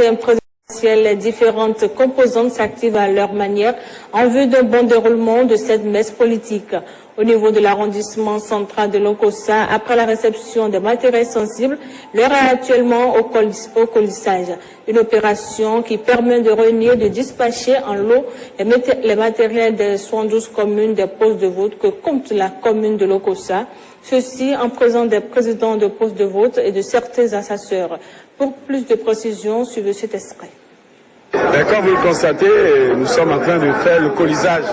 scène présidentielle, les différentes composantes s'activent à leur manière en vue d'un bon déroulement de cette messe politique. Au niveau de l'arrondissement central de Lokossa, après la réception des matériels sensibles, l'heure est actuellement au colissage. Une opération qui permet de réunir, de dispatcher en lot les matériels des 112 communes des postes de vote que compte la commune de Lokossa. Ceci en présence des présidents de postes de vote et de certains assesseurs. Pour plus de précisions, suivez cet extrait. Comme vous le constatez, nous sommes en train de faire le colisage.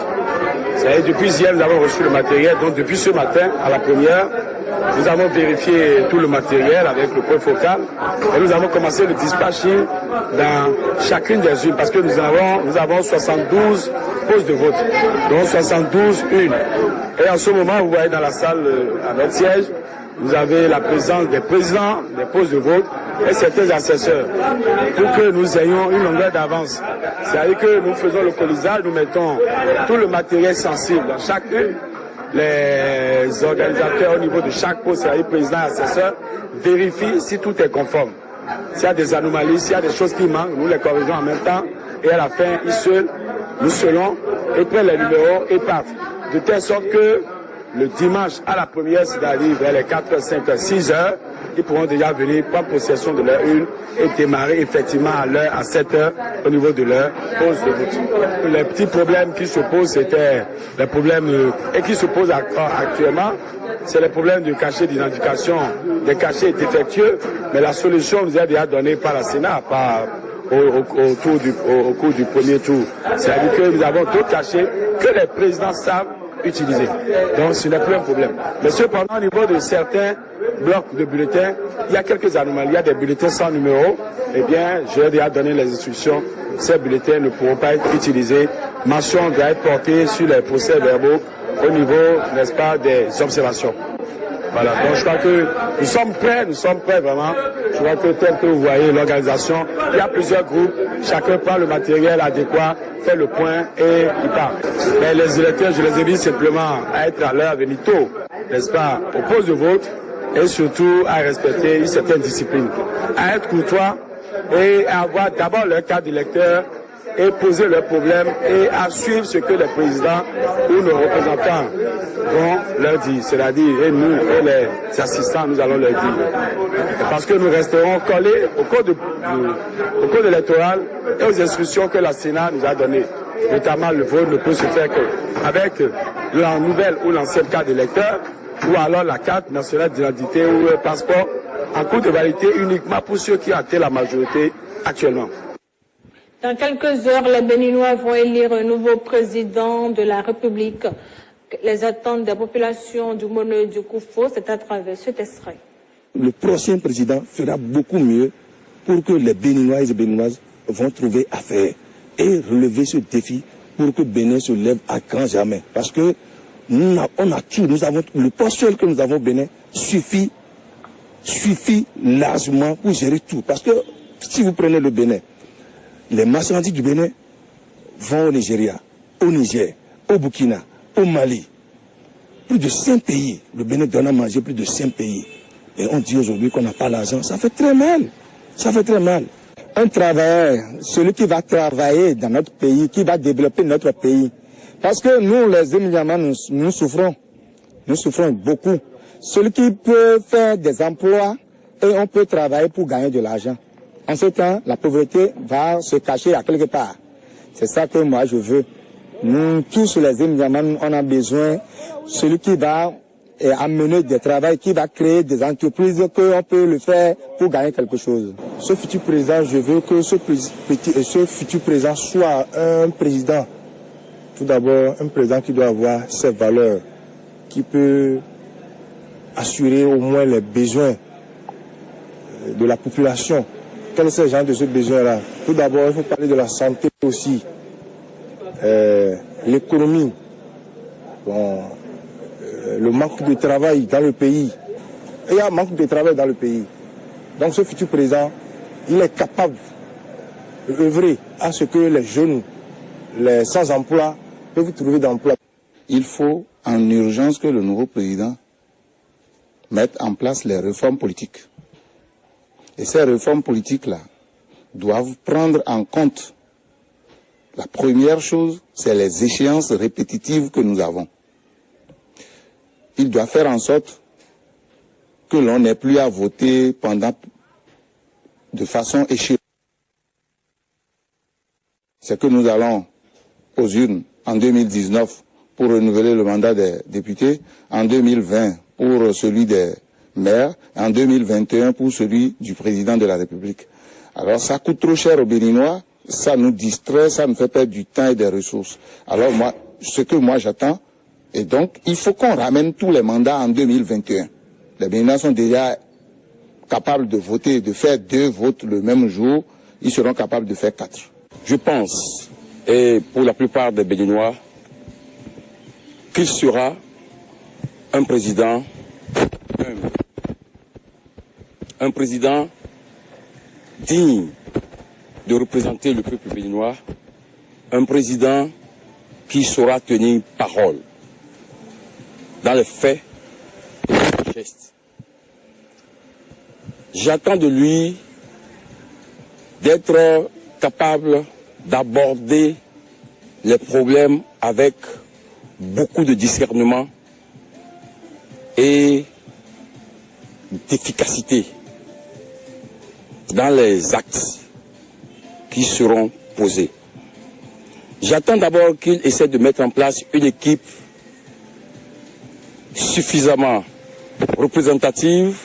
Depuis hier, nous avons reçu le matériel. Donc depuis ce matin, à la première, nous avons vérifié tout le matériel avec le point focal. Et nous avons commencé le dispatching dans chacune des unes. Parce que nous avons 72 postes de vote. Donc 72 unes. Et en ce moment, vous voyez dans la salle à notre siège, vous avez la présence des présidents des postes de vote et certains assesseurs pour que nous ayons une longueur d'avance. C'est-à-dire que nous faisons le colisage, nous mettons tout le matériel sensible dans chaque une. Les organisateurs au niveau de chaque poste, c'est-à-dire président et assesseur, vérifient si tout est conforme. S'il y a des anomalies, s'il y a des choses qui manquent, nous les corrigeons en même temps et à la fin, nous scellons et prennent les numéros et partent. De telle sorte que le dimanche à la première, c'est-à-dire vers les 4h, 5h, 6h, ils pourront déjà venir prendre possession de leur une et démarrer effectivement à l'heure, à 7h, au niveau de leur pause de vote. Les petits problèmes qui se posent, c'était les problèmes et qui se posent actuellement, c'est les problèmes de cachet d'identification, des cachets défectueux, mais la solution nous est déjà donnée par la Sénat, au cours du premier tour. C'est-à-dire que nous avons d'autres cachets que les présidents savent utiliser. Donc ce n'est plus un problème. Mais cependant, au niveau de certains blocs de bulletins, il y a quelques anomalies. Il y a des bulletins sans numéro. Eh bien, j'ai déjà donné les instructions. Ces bulletins ne pourront pas être utilisés. Mention doit être portée sur les procès-verbaux au niveau, n'est-ce pas, des observations. Voilà, donc je crois que nous sommes prêts vraiment. Je crois que tel que vous voyez l'organisation, il y a plusieurs groupes, chacun prend le matériel adéquat, fait le point et il part. Mais les électeurs, je les invite simplement à être à l'heure, à venir tôt, n'est-ce pas, au poste de vote et surtout à respecter une certaine discipline, à être courtois et à avoir d'abord leur carte d'électeur et poser leurs problèmes et à suivre ce que les présidents ou nos représentants vont leur dire. C'est-à-dire, et nous, et les assistants, nous allons leur dire. Parce que nous resterons collés au code électoral et aux instructions que la Sénat nous a données. Notamment, le vote ne peut se faire qu'avec la nouvelle ou l'ancienne carte d'électeur ou alors la carte nationale d'identité ou le passeport en cours de validité uniquement pour ceux qui ont atteint la majorité actuellement. Dans quelques heures, les Béninois vont élire un nouveau président de la République. Les attentes des populations du Monoi du Koufo, c'est à travers cet extrait. Le prochain président fera beaucoup mieux pour que les Béninois et les Béninoises vont trouver à faire et relever ce défi pour que Bénin se lève à grand jamais. Parce que on a tout, le poste que nous avons au Bénin suffit largement pour gérer tout. Parce que si vous prenez le Bénin, les marchandises du Bénin vont au Nigeria, au Niger, au Burkina, au Mali. Plus de 5 pays. Le Bénin donne à manger plus de 5 pays. Et on dit aujourd'hui qu'on n'a pas l'argent. Ça fait très mal. Ça fait très mal. Un travailleur, celui qui va travailler dans notre pays, qui va développer notre pays. Parce que nous, les Émiliamans, nous souffrons. Nous souffrons beaucoup. Celui qui peut faire des emplois et on peut travailler pour gagner de l'argent. En ce temps, la pauvreté va se cacher à quelque part. C'est ça que moi je veux. Nous, tous les Émiliamans, on a besoin de celui qui va amener des travaux, qui va créer des entreprises, qu'on peut le faire pour gagner quelque chose. Ce futur président, je veux que ce futur président soit un président. Tout d'abord, un président qui doit avoir ses valeurs, qui peut assurer au moins les besoins de la population. Quel est ce genre de ce besoin-là? Tout d'abord, il faut parler de la santé aussi, l'économie, le manque de travail dans le pays. Il y a un manque de travail dans le pays. Donc ce futur président, il est capable d'œuvrer à ce que les jeunes, les sans-emploi, peuvent trouver d'emploi. Il faut en urgence que le nouveau président mette en place les réformes politiques. Et ces réformes politiques-là doivent prendre en compte. La première chose, c'est les échéances répétitives que nous avons. Il doit faire en sorte que l'on n'ait plus à voter de façon échéante. C'est que nous allons aux urnes en 2019 pour renouveler le mandat des députés, en 2020 pour celui des maires, en 2021 pour celui du président de la République. Alors ça coûte trop cher aux Béninois, ça nous distrait, ça nous fait perdre du temps et des ressources. Alors moi, ce que moi j'attends, et donc il faut qu'on ramène tous les mandats en 2021. Les Béninois sont déjà capables de voter, de faire 2 votes le même jour, ils seront capables de faire 4. Je pense, et pour la plupart des Béninois, qu'il sera un président humble, un président digne de représenter le peuple béninois, un président qui saura tenir parole dans les faits et dans les gestes. J'attends de lui d'être capable d'aborder les problèmes avec beaucoup de discernement et d'efficacité dans les actes qui seront posés. J'attends d'abord qu'il essaie de mettre en place une équipe suffisamment représentative,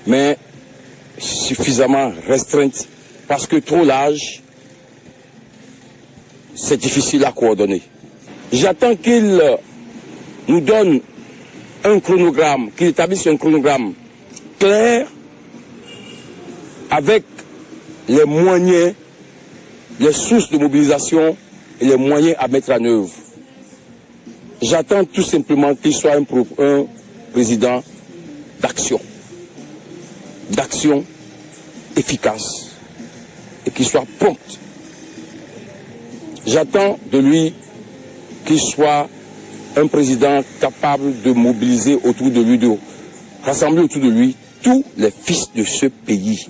mais suffisamment restreinte, parce que trop large, c'est difficile à coordonner. J'attends qu'il nous donne un chronogramme, qu'il établisse un chronogramme clair avec les moyens, les sources de mobilisation et les moyens à mettre en œuvre. J'attends tout simplement qu'il soit un président d'action efficace et qu'il soit prompt. J'attends de lui qu'il soit un président capable de mobiliser autour de lui, de rassembler autour de lui tous les fils de ce pays.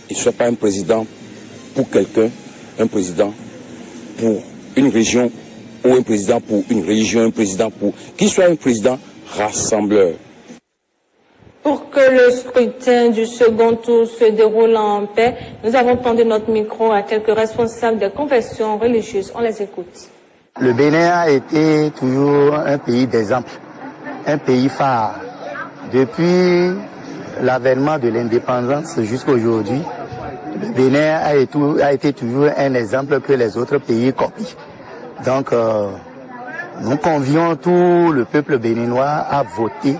Il ne soit pas un président pour quelqu'un, un président pour une région, ou un président pour une religion, un président pour... qu'il soit un président rassembleur. Pour que le scrutin du second tour se déroule en paix, nous avons tendu notre micro à quelques responsables des confessions religieuses. On les écoute. Le Bénin a été toujours un pays d'exemple, un pays phare. Depuis l'avènement de l'indépendance jusqu'à aujourd'hui, le Bénin a été toujours un exemple que les autres pays copient. Donc, nous convions tout le peuple béninois à voter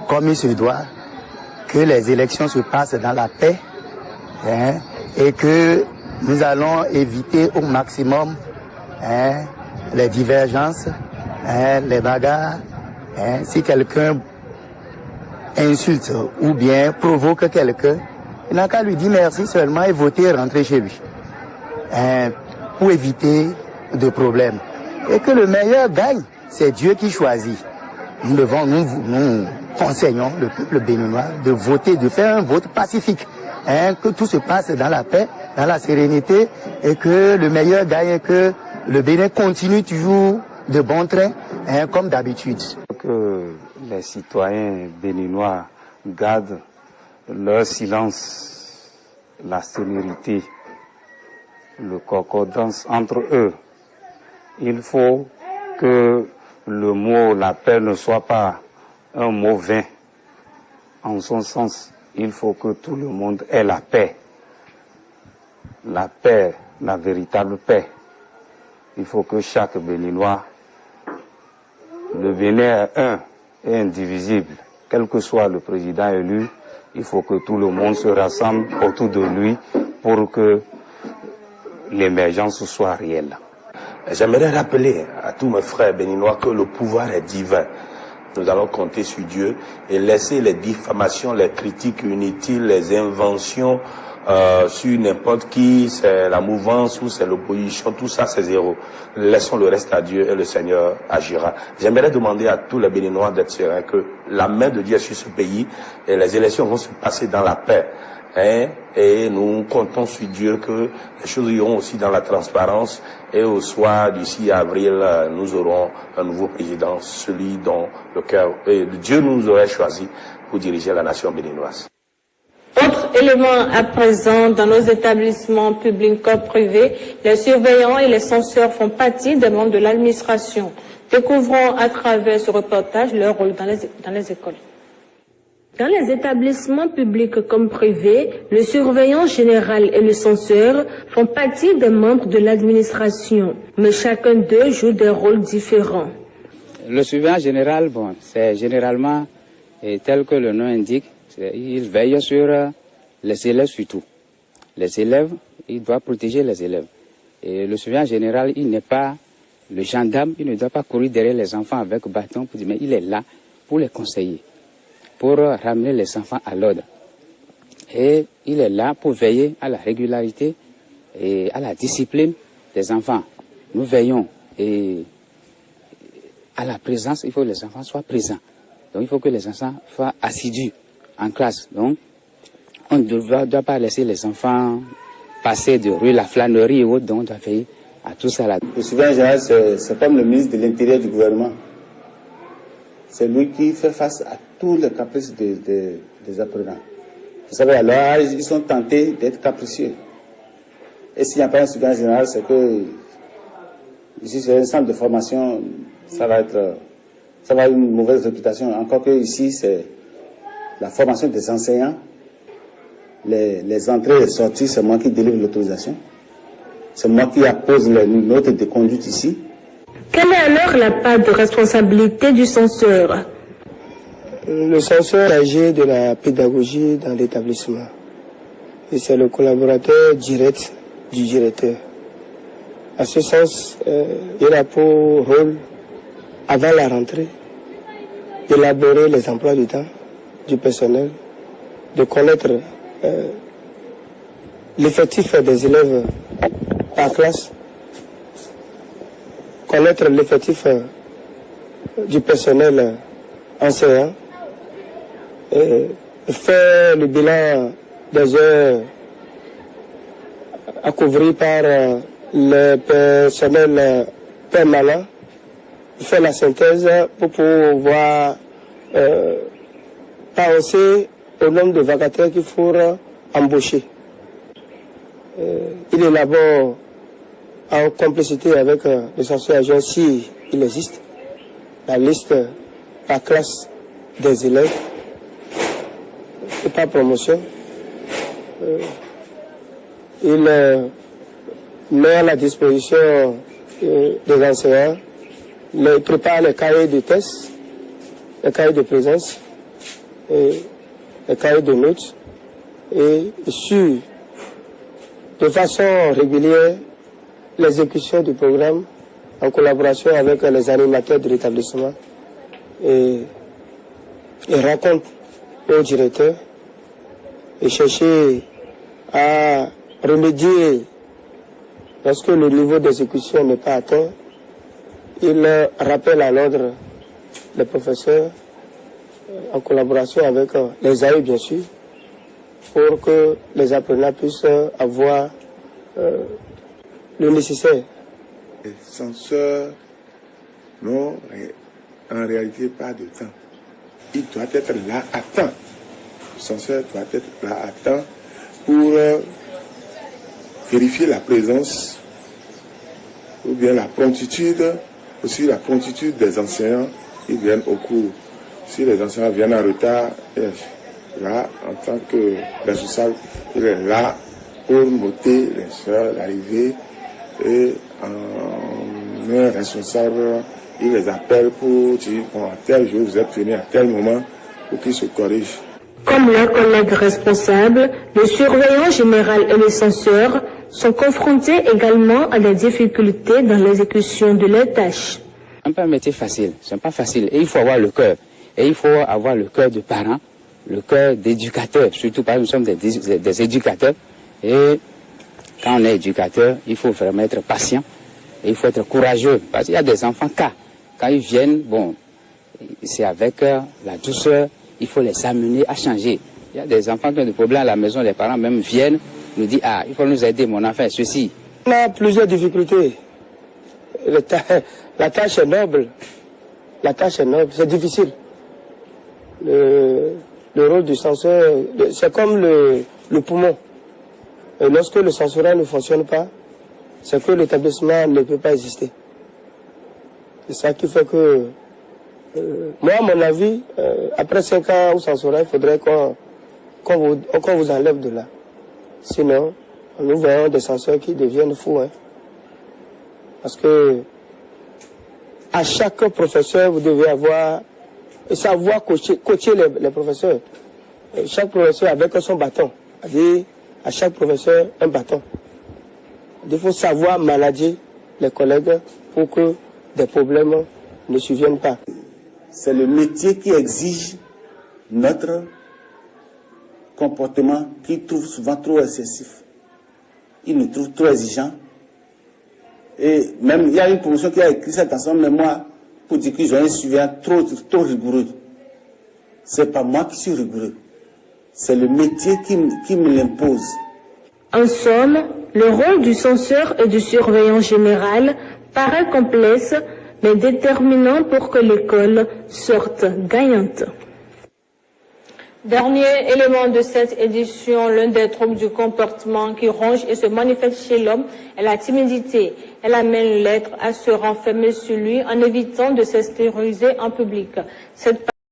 comme il se doit, que les élections se passent dans la paix et que nous allons éviter au maximum les divergences, les bagarres. Si quelqu'un insulte ou bien provoque quelqu'un, il n'a qu'à lui dire merci seulement et voter et rentrer chez lui. Pour éviter de problèmes. Et que le meilleur gagne, c'est Dieu qui choisit. Nous conseillons le peuple béninois de voter, de faire un vote pacifique. Que tout se passe dans la paix, dans la sérénité, et que le meilleur gagne, et que le Bénin continue toujours de bon train, comme d'habitude. Que les citoyens béninois gardent leur silence, la sénérité, le concordance entre eux. Il faut que le mot, la paix ne soit pas un mot vain. En son sens, il faut que tout le monde ait la paix. La paix, la véritable paix. Il faut que chaque Béninois, le Bénin est un et indivisible. Quel que soit le président élu, il faut que tout le monde se rassemble autour de lui pour que l'émergence soit réelle. J'aimerais rappeler à tous mes frères béninois que le pouvoir est divin. Nous allons compter sur Dieu et laisser les diffamations, les critiques inutiles, les inventions sur n'importe qui, c'est la mouvance ou c'est l'opposition, tout ça c'est zéro. Laissons le reste à Dieu et le Seigneur agira. J'aimerais demander à tous les Béninois d'être sereins que la main de Dieu est sur ce pays et les élections vont se passer dans la paix. et nous comptons sur Dieu que les choses iront aussi dans la transparence et au soir du 6 avril, nous aurons un nouveau président, celui dont le cœur et Dieu nous aurait choisi pour diriger la nation béninoise. Autre élément à présent dans nos établissements publics comme privés, les surveillants et les censeurs font partie des membres de l'administration. Découvrons à travers ce reportage leur rôle dans les écoles. Dans les établissements publics comme privés, le surveillant général et le censeur font partie des membres de l'administration, mais chacun d'eux joue des rôles différents. Le surveillant général, c'est généralement, tel que le nom indique, il veille sur les élèves surtout. Les élèves, il doit protéger les élèves. Et le surveillant général, il n'est pas le gendarme, il ne doit pas courir derrière les enfants avec bâton, mais il est là pour les conseiller, pour ramener les enfants à l'ordre. Et il est là pour veiller à la régularité et à la discipline des enfants. Nous veillons et à la présence, il faut que les enfants soient présents. Donc il faut que les enfants soient assidus en classe. Donc on ne doit pas laisser les enfants passer de rue, la flânerie et autres, donc on doit veiller à tout ça là. Le surveillant général, c'est comme le ministre de l'Intérieur du gouvernement. C'est lui qui fait face à tous les caprices des apprenants. Vous savez, à leur âge, ils sont tentés d'être capricieux. Et s'il n'y a pas un surveillant général, c'est que ici, c'est un centre de formation, ça va avoir une mauvaise réputation. Encore que ici, c'est la formation des enseignants, les entrées et les sorties, c'est moi qui délivre l'autorisation. C'est moi qui appose les notes de conduite ici. Quelle est alors la part de responsabilité du censeur? Le censeur agit de la pédagogie dans l'établissement. Et c'est le collaborateur direct du directeur. À ce sens, il a pour rôle, avant la rentrée, d'élaborer les emplois du temps du personnel, de connaître l'effectif des élèves par classe, connaître l'effectif du personnel enseignant, et faire le bilan des heures à couvrir par le personnel permanent, faire la synthèse pour pouvoir penser au nombre de vacataires qu'il faut embaucher. Il élabore en complicité avec le censeur adjoint, si il existe, la liste par classe des élèves et par promotion. Il met à la disposition des enseignants, il prépare les cahiers de tests, les cahiers de présence, et les cahiers de notes, et suit de façon régulière l'exécution du programme en collaboration avec les animateurs de l'établissement, et raconte au directeur et chercher à remédier lorsque le niveau d'exécution n'est pas atteint. Il rappelle à l'ordre les professeurs en collaboration avec les AI bien sûr, pour que les apprenants puissent avoir le nécessaire. Les censeurs n'ont en réalité pas de temps. Il doit être là à temps. Le censeur doit être là à temps pour vérifier la présence ou bien la promptitude, aussi la promptitude des enseignants qui viennent au cours. Si les enseignants viennent en retard, là, en tant que responsable, il est là pour noter les heures d'arrivée et un responsable, il les appelle pour dire, bon, à tel jour, vous êtes venu à tel moment pour qu'ils se corrigent. Comme leurs collègues responsables, le surveillant général et le censeur sont confrontés également à des difficultés dans l'exécution de leurs tâches. Ce n'est pas un métier facile, ce n'est pas facile. Et il faut avoir le cœur. Et il faut avoir le cœur de parents, le cœur d'éducateur. Surtout parce que nous sommes des éducateurs. Et quand on est éducateur, il faut vraiment être patient. Et il faut être courageux. Parce qu'il y a des enfants quand ils viennent, bon, c'est avec la douceur, il faut les amener à changer. Il y a des enfants qui ont des problèmes à la maison, les parents même viennent, nous disent, ah, il faut nous aider, mon enfant, ceci. On a plusieurs difficultés. La tâche est noble. La tâche est noble, c'est difficile. Le rôle du censeur, c'est comme le poumon. Et lorsque le censorat ne fonctionne pas, c'est que l'établissement ne peut pas exister. C'est ça qui fait que, moi, à mon avis, après 5 ans au censorat, il faudrait qu'on vous enlève de là. Sinon, nous voyons des censeurs qui deviennent fous. Hein. Parce que à chaque professeur, vous devez savoir coacher les professeurs. Et chaque professeur avec son bâton. C'est-à-dire, à chaque professeur, un bâton. Il faut savoir manager les collègues pour que des problèmes ne surviennent pas. C'est le métier qui exige notre comportement qu'il trouve souvent trop excessif. Il nous trouve trop exigeants. Et même, il y a une promotion qui a écrit cette ensemble, mais moi, pour dire qu'ils ont un suivi trop rigoureux. C'est pas moi qui suis rigoureux. C'est le métier qui me l'impose. En somme, le rôle du censeur et du surveillant général paraît complexe, mais déterminant pour que l'école sorte gagnante. Dernier élément de cette édition, l'un des troubles du comportement qui ronge et se manifeste chez l'homme est la timidité. Elle amène l'être à se renfermer sur lui en évitant de s'extérioriser en public. Cette